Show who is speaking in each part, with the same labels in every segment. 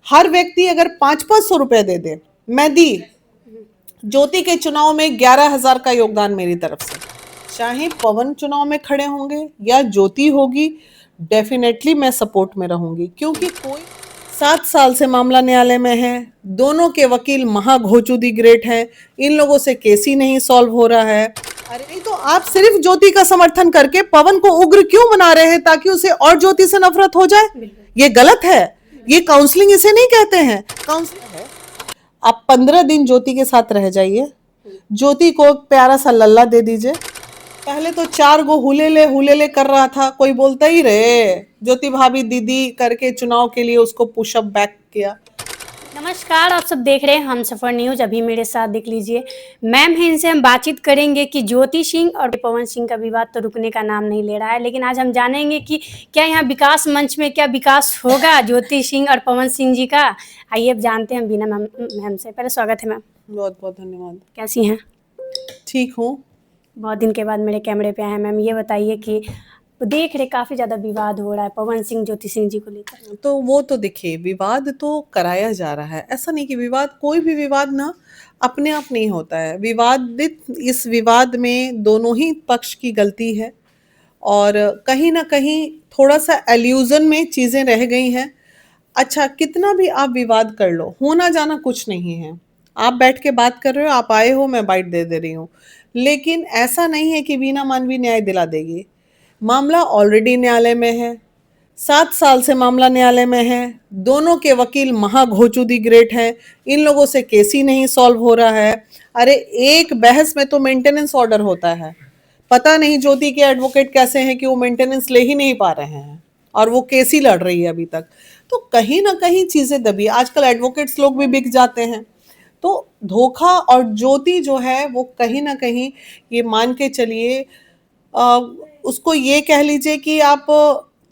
Speaker 1: हर व्यक्ति अगर 5-500 रुपए दे दे, मैं दी ज्योति के चुनाव में 11,000 का योगदान मेरी तरफ से। चाहे पवन चुनाव में खड़े होंगे या ज्योति होगी, डेफिनेटली मैं सपोर्ट में रहूंगी, क्योंकि कोई 7 साल से मामला न्यायालय में है, दोनों के वकील महाघोचुदी ग्रेट हैं, इन लोगों से केस ही नहीं सॉल्व हो रहा है। अरे नहीं तो आप सिर्फ ज्योति का समर्थन करके पवन को उग्र क्यों बना रहे हैं, ताकि उसे और ज्योति से नफरत हो जाए? ये गलत है, ये काउंसलिंग इसे नहीं कहते हैं। काउंसलिंग है आप 15 दिन ज्योति के साथ रह जाइए, ज्योति को एक प्यारा सा लल्ला दे दीजिए। पहले तो 4 गो हुलेले कर रहा था, कोई बोलता ही रहे, ज्योति भाभी दीदी करके चुनाव के लिए उसको पुशअप बैक किया।
Speaker 2: नमस्कार, आप सब देख रहे हैं हमसफर न्यूज। अभी मेरे साथ देख लीजिए मैम है, इनसे हम बातचीत करेंगे कि ज्योति सिंह और पवन सिंह का विवाद तो रुकने का नाम नहीं ले रहा है, लेकिन आज हम जानेंगे कि क्या यहाँ विकास मंच में क्या विकास होगा ज्योति सिंह और पवन सिंह जी का। आइए अब जानते हैं बीना मैम से। पहले स्वागत है मैम।
Speaker 1: बहुत बहुत धन्यवाद।
Speaker 2: कैसी हैं?
Speaker 1: ठीक हूँ।
Speaker 2: बहुत दिन के बाद मेरे कैमरे पे आए हैं मैम। ये बताइए कि देख रहे काफी ज्यादा विवाद हो रहा है पवन सिंह ज्योति सिंह जी को लेकर।
Speaker 1: तो वो तो देखिए, विवाद तो कराया जा रहा है, ऐसा नहीं कि विवाद, कोई भी विवाद ना अपने आप नहीं होता है। इस विवाद में दोनों ही पक्ष की गलती है, और कहीं ना कहीं थोड़ा सा एल्यूजन में चीजें रह गई हैं। अच्छा, कितना भी आप विवाद कर लो, होना जाना कुछ नहीं है। आप बैठ के बात कर रहे हो, आप आए हो, मैं बाइट दे दे रही हूँ, लेकिन ऐसा नहीं है कि वीना मानवी न्याय दिला देगी। मामला ऑलरेडी न्यायालय में है, 7 साल से मामला न्यायालय में है, दोनों के वकील महाघोचुदी ग्रेट हैं, इन लोगों से केस ही नहीं सॉल्व हो रहा है। अरे एक बहस में तो मेंटेनेंस ऑर्डर होता है, पता नहीं ज्योति के एडवोकेट कैसे हैं कि वो मेंटेनेंस ले ही नहीं पा रहे हैं, और वो केस ही लड़ रही है अभी तक। तो कहीं ना कहीं चीजें दबी। आजकल एडवोकेट्स लोग भी बिक जाते हैं, तो धोखा। और ज्योति जो है वो कहीं ना कहीं, ये मान के चलिए, उसको ये कह लीजिए कि आप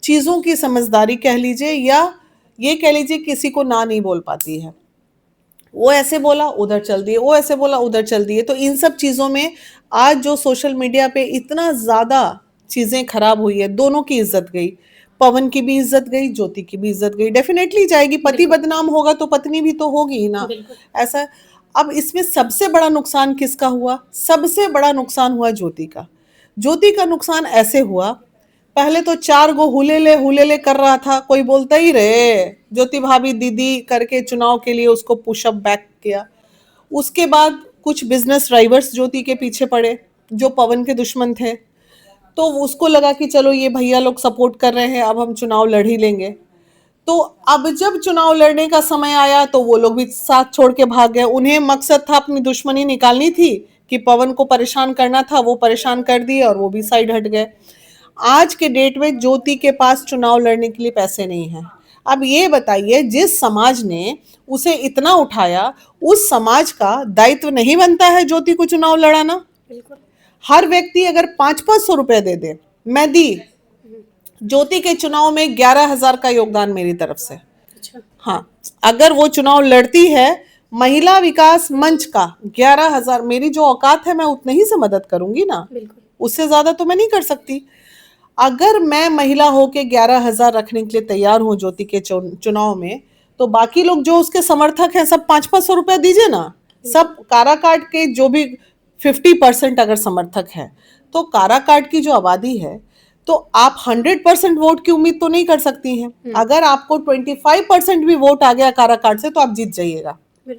Speaker 1: चीज़ों की समझदारी कह लीजिए, या ये कह लीजिए किसी को ना नहीं बोल पाती है। वो ऐसे बोला उधर चल दिए, वो ऐसे बोला उधर चल दिए। तो इन सब चीज़ों में आज जो सोशल मीडिया पे इतना ज़्यादा चीज़ें खराब हुई है, दोनों की इज्जत गई, पवन की भी इज्जत गई, ज्योति की भी इज्जत गई। डेफिनेटली जाएगी, पति बदनाम होगा तो पत्नी भी तो होगी ही ना। ऐसा। अब इसमें सबसे बड़ा नुकसान किसका हुआ? सबसे बड़ा नुकसान हुआ ज्योति का। ज्योति का नुकसान ऐसे हुआ, पहले तो 4 गो हुलेले कर रहा था, कोई बोलता ही रहे, ज्योति भाभी दीदी करके चुनाव के लिए उसको पुशअप बैक किया। उसके बाद कुछ बिजनेस ड्राइवर्स ज्योति के पीछे पड़े, जो पवन के दुश्मन थे, तो उसको लगा कि चलो ये भैया लोग सपोर्ट कर रहे हैं, अब हम चुनाव लड़ ही लेंगे। तो अब जब चुनाव लड़ने का समय आया तो वो लोग भी साथ छोड़ के भाग गए। उन्हें मकसद था अपनी दुश्मनी निकालनी थी, कि पवन को परेशान करना था, वो परेशान कर दिए और वो भी साइड हट गए। आज के डेट में ज्योति के पास चुनाव लड़ने के लिए पैसे नहीं हैं। अब ये बताइए, जिस समाज ने उसे इतना उठाया, उस समाज का दायित्व नहीं बनता है ज्योति को चुनाव लड़ाना?
Speaker 2: बिल्कुल।
Speaker 1: हर व्यक्ति अगर 5-500 रुपए दे दे, मैं दी ज्योति के चुनाव में 11,000 का योगदान मेरी तरफ से।
Speaker 2: अच्छा।
Speaker 1: हाँ, अगर वो चुनाव लड़ती है महिला विकास मंच का, 11,000, मेरी जो औकात है मैं उतने ही से मदद करूंगी ना, उससे ज्यादा तो मैं नहीं कर सकती। अगर मैं महिला होके 11,000 रखने के लिए तैयार हूँ ज्योति के चुनाव में, तो बाकी लोग जो उसके समर्थक हैं सब 5-500 रुपए दीजिए ना। सब काराकाट के जो भी 50% अगर समर्थक हैं, तो काराकाट की जो आबादी है, तो आप 100% वोट की उम्मीद तो नहीं कर सकती हैं। अगर आपको 25% भी वोट आ गया काराकाट से, तो आप जीत जाइएगा।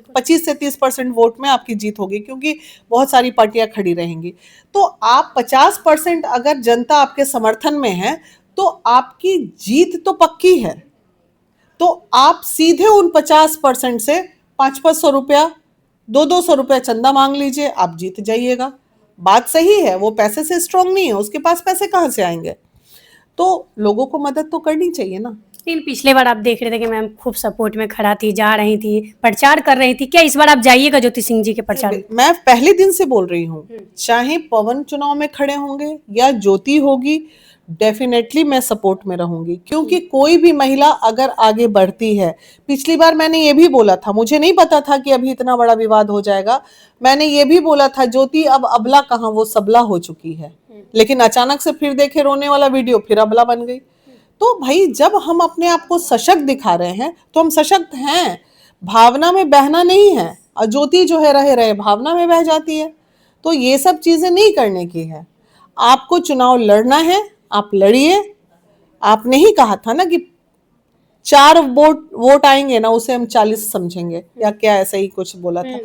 Speaker 1: 25 से 30% वोट में आपकी जीत होगी, क्योंकि बहुत सारी पार्टियां खड़ी रहेंगी। तो आप 50% अगर जनता आपके समर्थन में है, तो आपकी जीत तो पक्की है। तो आप सीधे उन 50% से 500-500 रुपया, 200-200 रुपया चंदा मांग लीजिए, आप जीत जाइएगा। बात सही है, वो पैसे से स्ट्रांग नहीं है, उसके पास पैसे कहाँ से आएंगे? तो लोगों को मदद तो करनी चाहिए ना।
Speaker 2: लेकिन पिछले बार आप देख रहे थे कि मैम खूब सपोर्ट में खड़ा थी, जा रही थी, प्रचार कर रही थी। क्या इस बार आप जाइएगा ज्योति सिंह जी के प्रचार में?
Speaker 1: मैं पहले दिन से बोल रही हूँ, चाहे पवन चुनाव में खड़े होंगे या ज्योति होगी, डेफिनेटली मैं सपोर्ट में रहूंगी, क्योंकि कोई भी महिला अगर आगे बढ़ती है, पिछली बार मैंने ये भी बोला था, मुझे नहीं पता था कि अभी इतना बड़ा विवाद हो जाएगा। मैंने ये भी बोला था, ज्योति अब अबला कहाँ, वो सबला हो चुकी है। लेकिन अचानक से फिर देखे रोने वाला वीडियो, फिर अबला बन गई। तो भाई जब हम अपने आप को सशक्त दिखा रहे हैं तो हम सशक्त हैं, भावना में बहना नहीं है। और ज्योति जो है रहे रहे भावना में बह जाती है। तो ये सब चीजें नहीं करने की है। आपको चुनाव लड़ना है, आप लड़िए। आपने ही कहा था ना कि 4 वोट आएंगे ना, उसे हम 40 समझेंगे, या क्या ऐसा ही कुछ बोला था।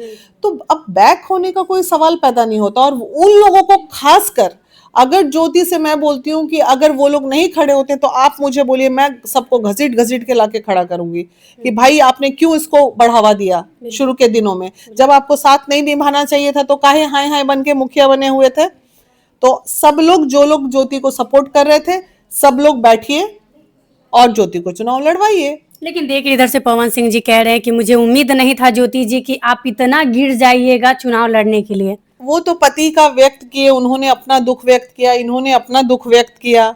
Speaker 1: तो अब बैक होने का कोई सवाल पैदा नहीं होता। और उन लोगों को खासकर, अगर ज्योति से मैं बोलती हूँ कि अगर वो लोग नहीं खड़े होते तो आप मुझे बोलिए, मैं सबको घसीट घसीट के लाके खड़ा करूंगी कि भाई आपने क्यों इसको बढ़ावा दिया शुरू के दिनों में, जब आपको साथ नहीं निभाना चाहिए था तो काहे हाय हाय बन के मुखिया बने हुए थे। तो सब लोग, जो लोग ज्योति को सपोर्ट कर रहे थे, सब लोग बैठिए और ज्योति को चुनाव लड़वाइए।
Speaker 2: लेकिन देखिए इधर से पवन सिंह जी कह रहे हैं कि मुझे उम्मीद नहीं था ज्योति जी कि आप इतना गिर जाइएगा चुनाव लड़ने के लिए।
Speaker 1: वो तो पति का व्यक्त किए, उन्होंने अपना दुख व्यक्त किया, इन्होंने अपना दुख व्यक्त किया।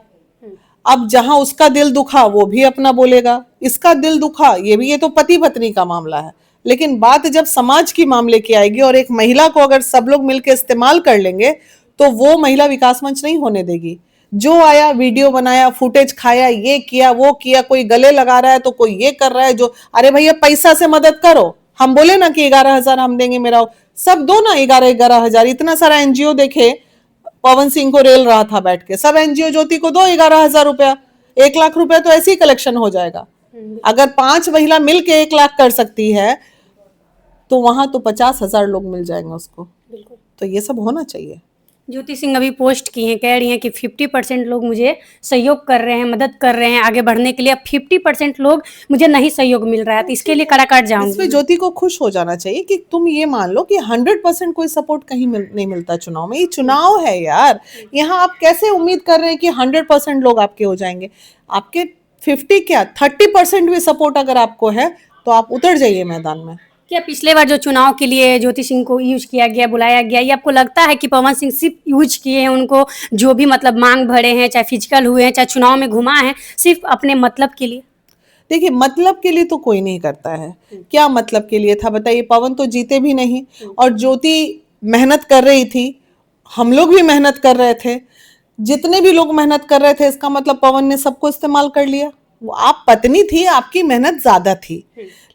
Speaker 1: अब जहां उसका दिल दुखा वो भी अपना बोलेगा, इसका दिल दुखा ये भी। ये तो पति पत्नी का मामला है। लेकिन बात जब समाज की मामले की आएगी और एक महिला को अगर सब लोग मिलकर इस्तेमाल कर लेंगे तो वो महिला विकास मंच नहीं होने देगी। जो आया वीडियो बनाया, फुटेज खाया, ये किया वो किया, कोई गले लगा रहा है तो कोई ये कर रहा है। जो अरे भैया पैसा से मदद करो, हम बोले ना कि 11,000 हम देंगे, मेरा सब दो ना 11,000। इतना सारा एनजीओ देखे पवन सिंह को रेल रहा था बैठ के, सब एनजीओ ज्योति को दो 11,000 रुपया, 1 लाख रुपया तो ऐसे ही कलेक्शन हो जाएगा। अगर 5 महिला मिल के 1 लाख कर सकती है तो वहां तो 50,000 लोग मिल जाएंगे उसको। तो ये सब होना चाहिए।
Speaker 2: ज्योति सिंह अभी पोस्ट की हैं, कह रही हैं कि 50% लोग मुझे सहयोग कर रहे हैं, मदद कर रहे हैं आगे बढ़ने के लिए, अब 50% लोग मुझे नहीं सहयोग मिल रहा है, तो इसके लिए कड़ाकट जाऊंगी।
Speaker 1: इसमें ज्योति को खुश हो जाना चाहिए कि तुम ये मान लो कि 100% कोई सपोर्ट कहीं नहीं मिलता चुनाव में। ये चुनाव है यार, यहाँ आप कैसे उम्मीद कर रहे हैं कि 100% लोग आपके हो जाएंगे। आपके 50 क्या 30% भी सपोर्ट अगर आपको है तो आप उतर जाइए मैदान में।
Speaker 2: क्या पिछले बार जो चुनाव के लिए ज्योति सिंह को यूज किया गया, बुलाया गया, ये आपको लगता है कि पवन सिंह सिर्फ यूज किए हैं उनको, जो भी मतलब मांग भरे हैं, चाहे फिजिकल हुए हैं, चाहे चुनाव में घुमा है, सिर्फ अपने मतलब के लिए?
Speaker 1: देखिए मतलब के लिए तो कोई नहीं करता है। क्या मतलब के लिए था बताइए? पवन तो जीते भी नहीं और ज्योति मेहनत कर रही थी, हम लोग भी मेहनत कर रहे थे, जितने भी लोग मेहनत कर रहे थे, इसका मतलब पवन ने सबको इस्तेमाल कर लिया। वो आप पत्नी थी, आपकी मेहनत ज्यादा थी,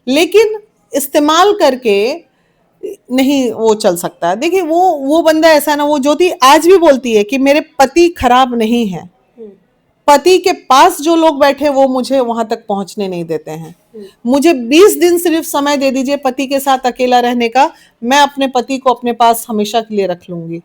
Speaker 1: लेकिन इस्तेमाल करके नहीं वो चल सकता है। देखिए वो बंदा ऐसा है ना, वो ज्योति आज भी बोलती है कि मेरे पति खराब नहीं है, पति के पास जो लोग बैठे वो मुझे वहां तक पहुंचने नहीं देते हैं। मुझे 20 दिन सिर्फ समय दे दीजिए पति के साथ अकेला रहने का, मैं अपने पति को अपने पास हमेशा के लिए रख लूंगी।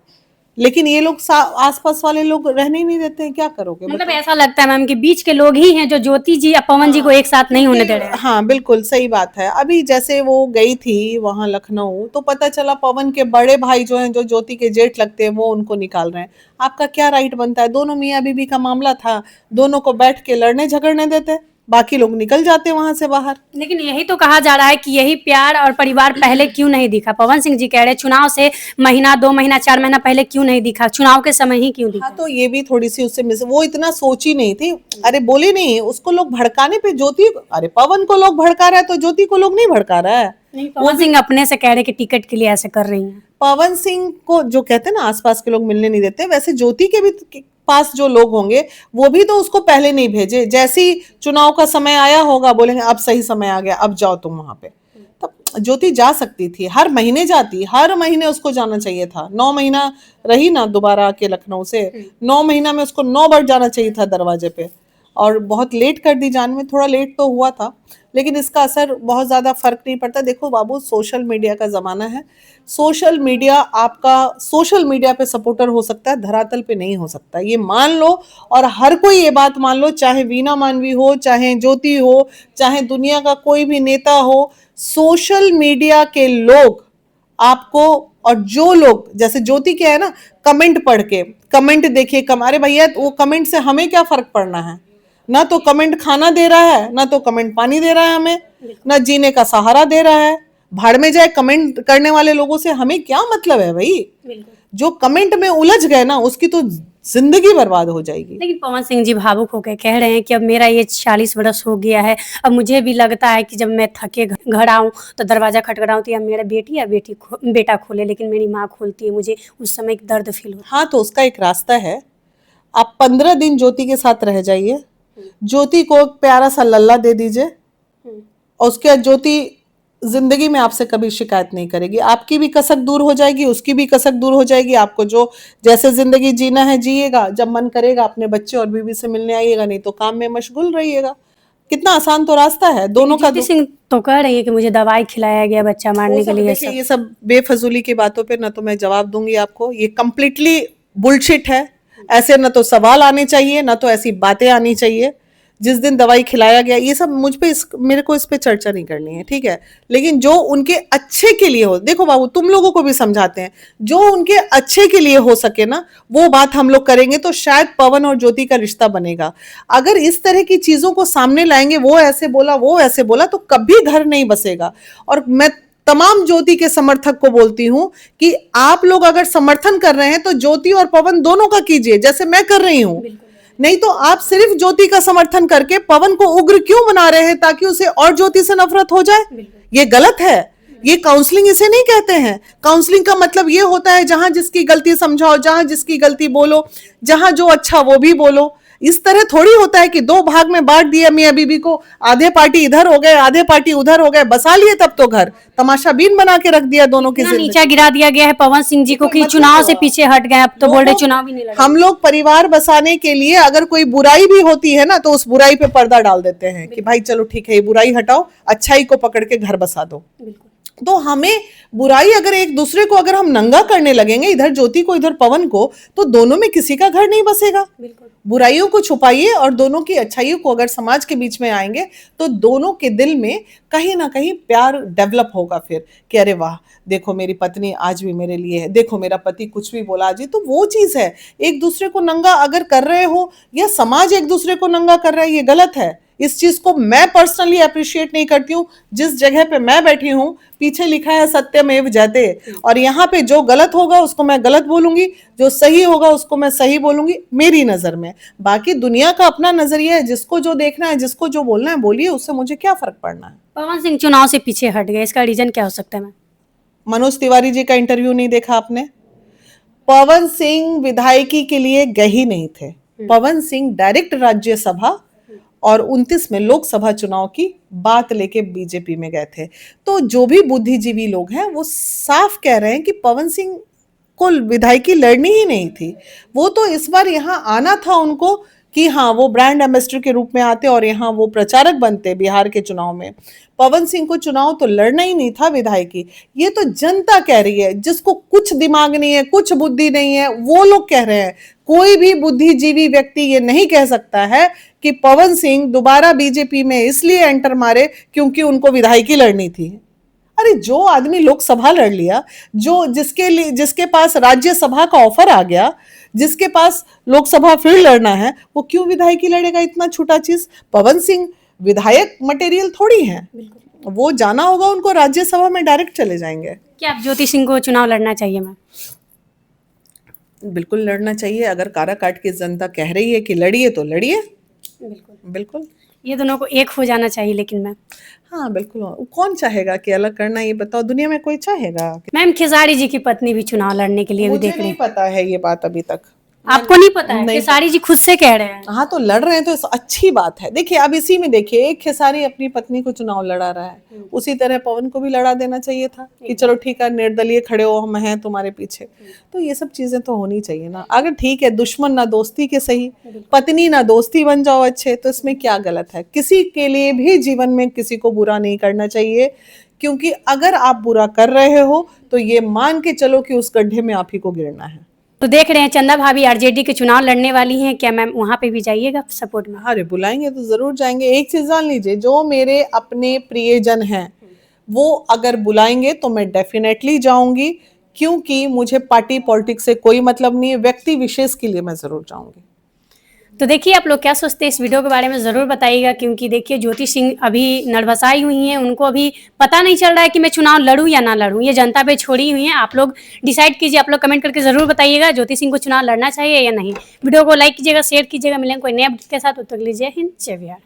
Speaker 1: लेकिन ये लोग आसपास वाले लोग रहने ही नहीं देते हैं, क्या करोगे?
Speaker 2: मतलब ऐसा लगता है मैम कि बीच के लोग ही हैं जो ज्योति जी या पवन जी को एक साथ नहीं होने दे रहे हैं।
Speaker 1: हाँ बिल्कुल सही बात है। अभी जैसे वो गई थी वहां लखनऊ तो पता चला पवन के बड़े भाई जो हैं, जो ज्योति के जेठ लगते हैं, वो उनको निकाल रहे हैं। आपका क्या राइट बनता है? दोनों मियाँ बीबी का मामला था, दोनों को बैठ के लड़ने झगड़ने देते, बाकी लोग निकल जाते वहां से बाहर।
Speaker 2: लेकिन यही तो कहा जा रहा है कि यही प्यार और परिवार पहले क्यों नहीं दिखा? पवन सिंह जी कह रहे चुनाव से महीना 2 महीना 4 महीना पहले क्यों नहीं दिखा, चुनाव के समय ही क्यों दिखा?
Speaker 1: हाँ तो ये भी थोड़ी सी उससे वो इतना सोची नहीं थी। अरे बोली नहीं उसको लोग भड़काने पे, ज्योति अरे पवन को लोग भड़का रहा है तो ज्योति को लोग नहीं भड़का रहा है।
Speaker 2: पवन सिंह अपने से कह रहे कि टिकट के लिए ऐसे कर रही हैं।
Speaker 1: पवन सिंह को जो कहते हैं ना आसपास के लोग मिलने नहीं देते, वैसे ज्योति के भी पास जो लोग होंगे वो भी तो उसको पहले नहीं भेजे। जैसे ही चुनाव का समय आया होगा बोलेंगे अब सही समय आ गया, अब जाओ तुम वहां पे। तब ज्योति जा सकती थी, हर महीने जाती, हर महीने उसको जाना चाहिए था। 9 महीना रही ना दोबारा आके लखनऊ से, 9 महीना में उसको 9 बार जाना चाहिए था दरवाजे पे, और बहुत लेट कर दी जाने में। थोड़ा लेट तो हुआ था लेकिन इसका असर बहुत ज्यादा फर्क नहीं पड़ता। देखो बाबू, सोशल मीडिया का जमाना है, सोशल मीडिया आपका सोशल मीडिया पे सपोर्टर हो सकता है, धरातल पे नहीं हो सकता, ये मान लो। और हर कोई ये बात मान लो, चाहे वीना मानवी हो, चाहे ज्योति हो, चाहे दुनिया का कोई भी नेता हो, सोशल मीडिया के लोग आपको, और जो लोग जैसे ज्योति के है ना, कमेंट पढ़ के, कमेंट देखिए अरे भैया वो कमेंट से हमें क्या फर्क पड़ना है? ना तो कमेंट खाना दे रहा है, ना तो कमेंट पानी दे रहा है हमें, ना जीने का सहारा दे रहा है। भाड़ में जाए, कमेंट करने वाले लोगों से हमें क्या मतलब है भाई? जो कमेंट में उलझ गए ना उसकी तो जिंदगी बर्बाद हो जाएगी।
Speaker 2: लेकिन पवन सिंह जी भावुक होकर कह रहे हैं कि अब मेरा ये 40 वर्ष हो गया है, अब मुझे भी लगता है कि जब मैं थके घर आऊं तो दरवाजा खटखटाऊं तो या मेरा बेटी या बेटा खोले, लेकिन मेरी माँ खोलती है, मुझे उस समय एक दर्द फील होता है।
Speaker 1: हाँ तो उसका एक रास्ता है, आप 15 दिन ज्योति के साथ रह जाइए, ज्योति को एक प्यारा सा लल्ला दे दीजिए और उसके बाद ज्योति जिंदगी में आपसे कभी शिकायत नहीं करेगी। आपकी भी कसक दूर हो जाएगी, उसकी भी कसक दूर हो जाएगी। आपको जो जैसे जिंदगी जीना है जिएगा, जब मन करेगा अपने बच्चे और बीवी से मिलने आइएगा, नहीं तो काम में मशगूल रहिएगा। कितना आसान तो रास्ता है दोनों का।
Speaker 2: ज्योति सिंह तो कह रही है कि मुझे दवाई खिलाया गया बच्चा मारने के लिए।
Speaker 1: देखिए ये सब बेफजूली की बातों पे ना तो मैं जवाब दूंगी आपको, ये कंप्लीटली बुलशिट है। ऐसे ना तो सवाल आने चाहिए, ना तो ऐसी बातें आनी चाहिए। जिस दिन दवाई खिलाया गया, ये सब मुझ पे मेरे को इस पे चर्चा नहीं करनी है, ठीक है। लेकिन जो उनके अच्छे के लिए हो, देखो बाबू तुम लोगों को भी समझाते हैं, जो उनके अच्छे के लिए हो सके ना वो बात हम लोग करेंगे तो शायद पवन और ज्योति का रिश्ता बनेगा। अगर इस तरह की चीजों को सामने लाएंगे, वो ऐसे बोला वो ऐसे बोला, तो कभी घर नहीं बसेगा। और मैं तमाम ज्योति के समर्थक को बोलती हूं कि आप लोग अगर समर्थन कर रहे हैं तो ज्योति और पवन दोनों का कीजिए, जैसे मैं कर रही हूं। नहीं तो आप सिर्फ ज्योति का समर्थन करके पवन को उग्र क्यों बना रहे हैं ताकि उसे और ज्योति से नफरत हो जाए? ये गलत है। ये काउंसलिंग इसे नहीं कहते हैं। काउंसलिंग का मतलब ये होता है जहां जिसकी गलती समझाओ, जहां जिसकी गलती बोलो, जहां जो अच्छा वो भी बोलो। इस तरह थोड़ी होता है कि दो भाग में बांट दिया मियां बीबी को, आधे पार्टी इधर हो गए आधे पार्टी उधर हो गए, बसा लिए तब तो घर तमाशा बीन बना के रख दिया दोनों की जिंदगी।
Speaker 2: नीचा गिरा दिया गया है पवन सिंह जी को कि चुनाव से पीछे हट गए, अब तो बोल रहे चुनाव भी नहीं लड़ेंगे।
Speaker 1: हम लोग परिवार बसाने के लिए अगर कोई बुराई भी होती है ना तो उस बुराई पे पर्दा डाल देते हैं कि भाई चलो ठीक है ये बुराई हटाओ, अच्छाई को पकड़ के घर बसा दो। तो हमें बुराई अगर एक दूसरे को अगर हम नंगा करने लगेंगे, इधर ज्योति को इधर पवन को, तो दोनों में किसी का घर नहीं बसेगा। बुराइयों को छुपाइए और दोनों की अच्छाइयों को अगर समाज के बीच में आएंगे तो दोनों के दिल में कहीं ना कहीं प्यार डेवलप होगा फिर कि अरे वाह देखो मेरी पत्नी आज भी मेरे लिए है, देखो मेरा पति कुछ भी बोला आज ही। तो वो चीज है, एक दूसरे को नंगा अगर कर रहे हो या समाज एक दूसरे को नंगा कर रहा है, ये गलत है। इस चीज को मैं पर्सनली अप्रिशिएट नहीं करती हूँ। जिस जगह पे मैं बैठी हूँ पीछे लिखा है सत्यमेव जयते, और यहाँ पे जो गलत होगा उसको मैं गलत बोलूंगी, जो सही होगा उसको मैं सही बोलूंगी मेरी नजर में। बाकी दुनिया का अपना नजरिया है, जिसको जो देखना है जिसको जो बोलना है बोलिए, उससे मुझे क्या फर्क पड़ना है।
Speaker 2: पवन सिंह चुनाव से पीछे हट गए, इसका रीजन क्या हो सकता है?
Speaker 1: मनोज तिवारी जी का इंटरव्यू नहीं देखा आपने? पवन सिंह विधायकी के लिए गए ही नहीं थे। पवन सिंह डायरेक्ट राज्यसभा और 29 में लोकसभा चुनाव की बात लेके बीजेपी में गए थे। तो जो भी बुद्धिजीवी लोग हैं वो साफ कह रहे हैं कि पवन सिंह को विधायकी लड़नी ही नहीं थी। वो तो इस बार यहाँ आना था उनको कि हाँ वो ब्रांड एम्बेसडर के रूप में आते और यहाँ वो प्रचारक बनते बिहार के चुनाव में। पवन सिंह को चुनाव तो लड़ना ही नहीं था विधायकी। ये तो जनता कह रही है, जिसको कुछ दिमाग नहीं है कुछ बुद्धि नहीं है वो लोग कह रहे हैं। कोई भी बुद्धिजीवी व्यक्ति ये नहीं कह सकता है कि पवन सिंह दोबारा बीजेपी में इसलिए एंटर मारे क्योंकि उनको विधायकी लड़नी थी। अरे जो आदमी लोकसभा लड़ लिया, जो जिसके पास राज्यसभा का ऑफर आ गया, जिसके पास लोकसभा फिर लड़ना है, वो क्यों विधायकी लड़ेगा? इतना छोटा चीज। पवन सिंह विधायक मटेरियल थोड़ी है, वो जाना होगा उनको राज्यसभा में डायरेक्ट चले जाएंगे।
Speaker 2: क्या आप ज्योति सिंह को चुनाव लड़ना चाहिए? मैम
Speaker 1: बिल्कुल लड़ना चाहिए। अगर काराकाट की जनता कह रही है कि लड़िए तो लड़िए। बिल्कुल
Speaker 2: ये दोनों को एक हो जाना चाहिए। लेकिन मैम
Speaker 1: हाँ बिल्कुल, कौन चाहेगा कि अलग करना? ये बताओ, दुनिया में कोई चाहेगा?
Speaker 2: मैम खेसारी जी की पत्नी भी चुनाव लड़ने के लिए भी देख रही है।
Speaker 1: मुझे नहीं पता है ये बात अभी तक।
Speaker 2: आपको नहीं पता है? खेसारी जी खुद से कह रहे हैं।
Speaker 1: हाँ तो लड़ रहे हैं तो अच्छी बात है। देखिए अब इसी में देखिए, एक खेसारी अपनी पत्नी को चुनाव लड़ा रहा है, उसी तरह पवन को भी लड़ा देना चाहिए था कि चलो ठीक है निर्दलीय खड़े हो, हम हैं तुम्हारे पीछे। तो ये सब चीजें तो होनी चाहिए ना। अगर ठीक है दुश्मन ना दोस्ती के सही, पत्नी ना दोस्ती बन जाओ अच्छे, तो इसमें क्या गलत है? किसी के लिए भी जीवन में किसी को बुरा नहीं करना चाहिए, क्योंकि अगर आप बुरा कर रहे हो तो ये मान के चलो कि उस गड्ढे में आप ही को गिरना है।
Speaker 2: तो देख रहे हैं चंदा भाभी आरजेडी के चुनाव लड़ने वाली हैं, क्या मैम वहाँ पे भी जाइएगा सपोर्ट में?
Speaker 1: अरे बुलाएंगे तो जरूर जाएंगे। एक चीज जान लीजिए, जो मेरे अपने प्रियजन हैं वो अगर बुलाएंगे तो मैं डेफिनेटली जाऊंगी, क्योंकि मुझे पार्टी पॉलिटिक्स से कोई मतलब नहीं है। व्यक्ति विशेष के लिए मैं जरूर जाऊंगी।
Speaker 2: तो देखिए आप लोग क्या सोचते हैं इस वीडियो के बारे में ज़रूर बताइएगा, क्योंकि देखिए ज्योति सिंह अभी नर्वसाई हुई हैं, उनको अभी पता नहीं चल रहा है कि मैं चुनाव लड़ूं या ना लड़ूं। ये जनता पे छोड़ी हुई हैं। आप लोग डिसाइड कीजिए, आप लोग कमेंट करके ज़रूर बताइएगा ज्योति सिंह को चुनाव लड़ना चाहिए या नहीं। वीडियो को लाइक कीजिएगा, शेयर कीजिएगा। मिलेंगे कोई नए अपडेट के साथ, तब तक लीजिए हिंद जय बिहार।